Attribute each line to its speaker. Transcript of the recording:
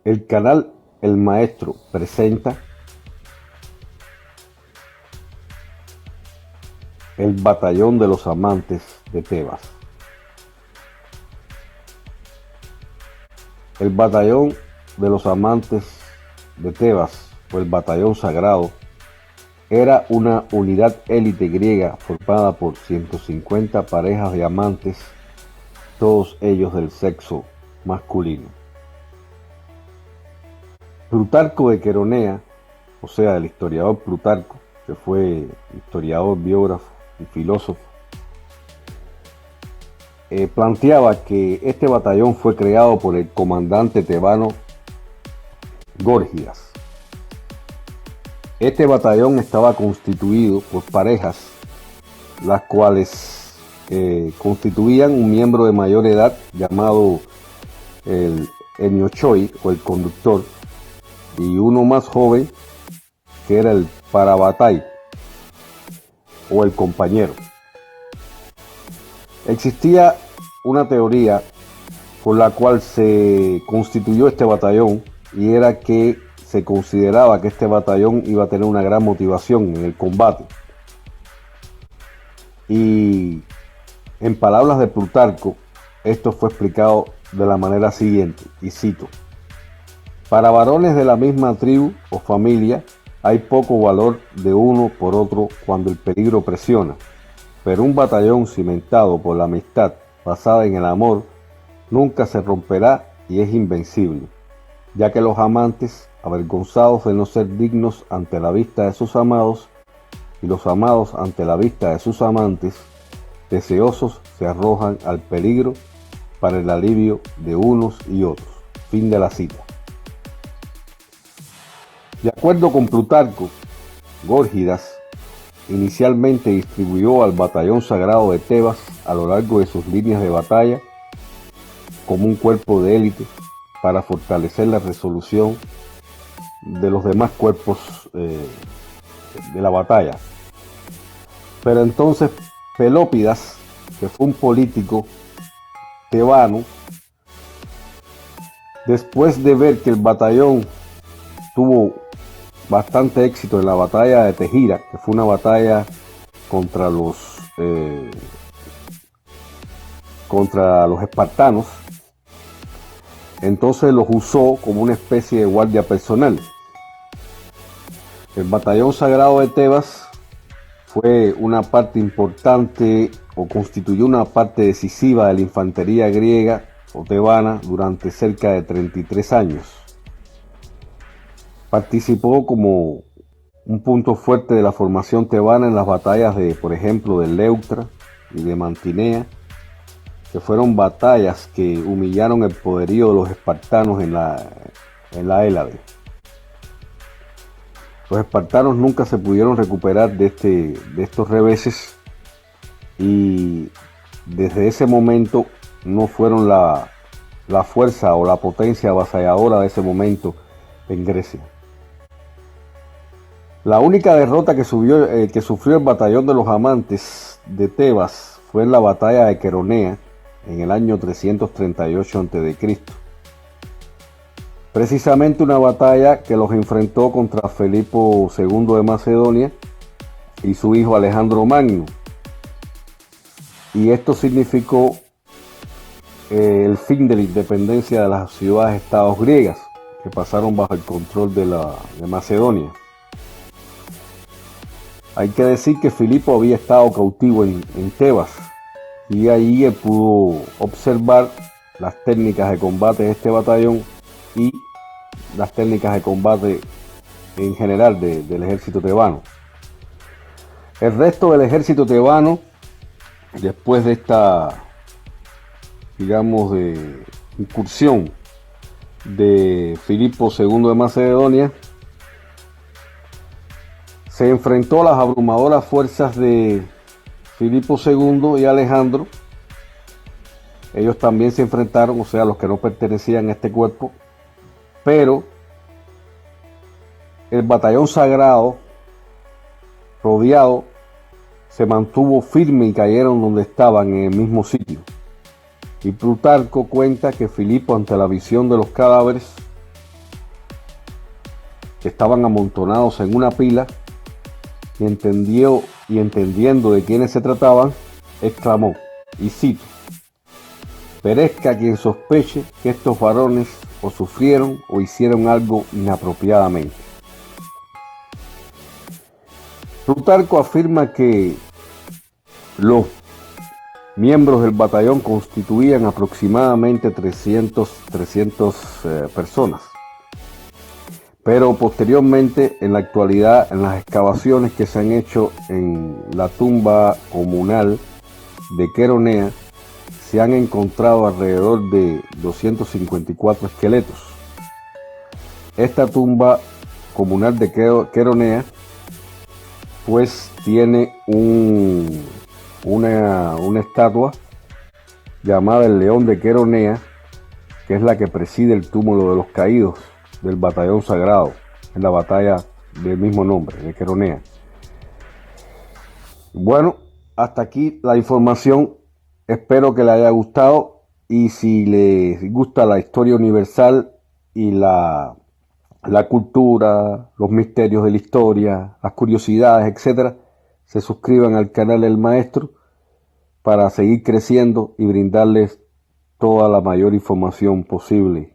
Speaker 1: El canal El Maestro presenta El Batallón de los Amantes de Tebas. El Batallón de los Amantes de Tebas, o el Batallón Sagrado, era una unidad élite griega formada por 150 parejas de amantes, todos ellos del sexo masculino. Plutarco de Queronea, o sea, el historiador Plutarco, que fue historiador, biógrafo y filósofo, planteaba que este batallón fue creado por el comandante tebano Górgidas. Este batallón estaba constituido por parejas, las cuales constituían un miembro de mayor edad llamado el eniochoi o el conductor, y uno más joven que era el parabatai o el compañero. Existía una teoría por la cual se constituyó este batallón, y era que se consideraba que este batallón iba a tener una gran motivación en el combate. Y en palabras de Plutarco, esto fue explicado de la manera siguiente, y cito: para varones de la misma tribu o familia hay poco valor de uno por otro cuando el peligro presiona, pero un batallón cimentado por la amistad basada en el amor nunca se romperá y es invencible, ya que los amantes, avergonzados de no ser dignos ante la vista de sus amados, y los amados ante la vista de sus amantes, deseosos se arrojan al peligro para el alivio de unos y otros. Fin de la cita. De acuerdo con Plutarco, Górgidas inicialmente distribuyó al batallón sagrado de Tebas a lo largo de sus líneas de batalla como un cuerpo de élite para fortalecer la resolución de los demás cuerpos de la batalla. Pero entonces Pelópidas, que fue un político tebano, después de ver que el batallón tuvo bastante éxito en la batalla de Tegira, que fue una batalla contra los espartanos, entonces los usó como una especie de guardia personal. El batallón sagrado de Tebas fue una parte importante, o constituyó una parte decisiva de la infantería griega o tebana durante cerca de 33 años. Participó como un punto fuerte de la formación tebana en las batallas de, por ejemplo, de Leuctra y de Mantinea, que fueron batallas que humillaron el poderío de los espartanos en la Hélade. Los espartanos nunca se pudieron recuperar de estos reveses, y desde ese momento no fueron la fuerza o la potencia avasalladora de ese momento en Grecia. La única derrota que sufrió el batallón de los amantes de Tebas fue en la batalla de Queronea en el año 338 a.C. Precisamente una batalla que los enfrentó contra Filipo II de Macedonia y su hijo Alejandro Magno. Y esto significó el fin de la independencia de las ciudades-estados griegas, que pasaron bajo el control de Macedonia. Hay que decir que Filipo había estado cautivo en Tebas, y ahí él pudo observar las técnicas de combate de este batallón y las técnicas de combate en general del ejército tebano. El resto del ejército tebano, después de esta, digamos, de incursión de Filipo II de Macedonia, se enfrentó a las abrumadoras fuerzas de Filipo II y Alejandro. Ellos también se enfrentaron, o sea, los que no pertenecían a este cuerpo, pero el batallón sagrado, rodeado, se mantuvo firme y cayeron donde estaban, en el mismo sitio. Y Plutarco cuenta que Filipo, ante la visión de los cadáveres, estaban amontonados en una pila y entendiendo de quiénes se trataban, exclamó, y cito: «Perezca quien sospeche que estos varones o sufrieron o hicieron algo inapropiadamente». Plutarco afirma que los miembros del batallón constituían aproximadamente 300 personas. Pero posteriormente, en la actualidad, en las excavaciones que se han hecho en la tumba comunal de Queronea, se han encontrado alrededor de 254 esqueletos. Esta tumba comunal de Queronea pues tiene una estatua llamada el León de Queronea, que es la que preside el túmulo de los caídos del batallón sagrado en la batalla del mismo nombre, de Queronea. Bueno, hasta aquí la información. Espero que les haya gustado, y si les gusta la historia universal y la cultura, los misterios de la historia, las curiosidades, etcétera, se suscriban al canal del Maestro para seguir creciendo y brindarles toda la mayor información posible